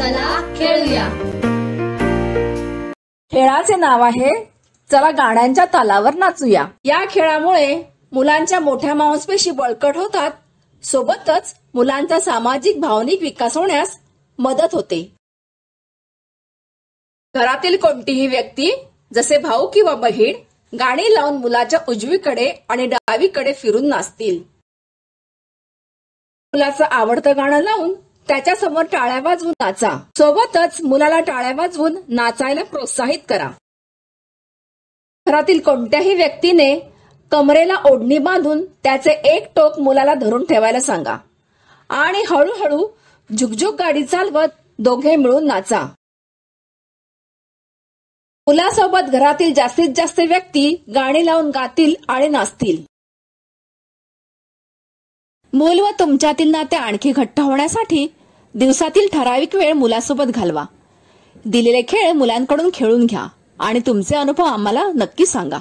चला खेळूया. खेळाचे नाव आहे चला गाण्यांच्या तालावर नाचूया. या खेळामुळे मुलांच्या मोठ्या मांसपेशी बळकट होतात, सोबतच मुलांचा सामाजिक भावनिक विकास होण्यास मदत होते. घरातील कोणतीही व्यक्ती जसे भाऊ किंवा बहीण गाणी लावून मुलाच्या उजवीकडे आणि डावीकडे फिरून नाचतील. मुलाचं आवडतं गाणं लावून त्याच्या समोर टाळ्या वाजवून नाचा. सोबतच मुलाला टाळ्या वाजवून नाचायला प्रोत्साहित करा. घरातील कोणत्याही व्यक्तीने कमरेला ओढणी बांधून त्याचे एक टोक मुलाला धरून ठेवायला सांगा आणि हळूहळू झुकझुक गाडी चालवत दोघे मिळून नाचा. मुलासोबत घरातील जास्तीत जास्त व्यक्ती गाणी लावून गातील आणि नाचतील. मूल व तुमच्यातील नाते आणखी घट्ट होण्यासाठी दिवसातील ठराविक वेळ मुलासोबत घालवा. दिलेले खेळ मुलांकडून खेळून घ्या आणि तुमचे अनुभव आम्हाला नक्की सांगा.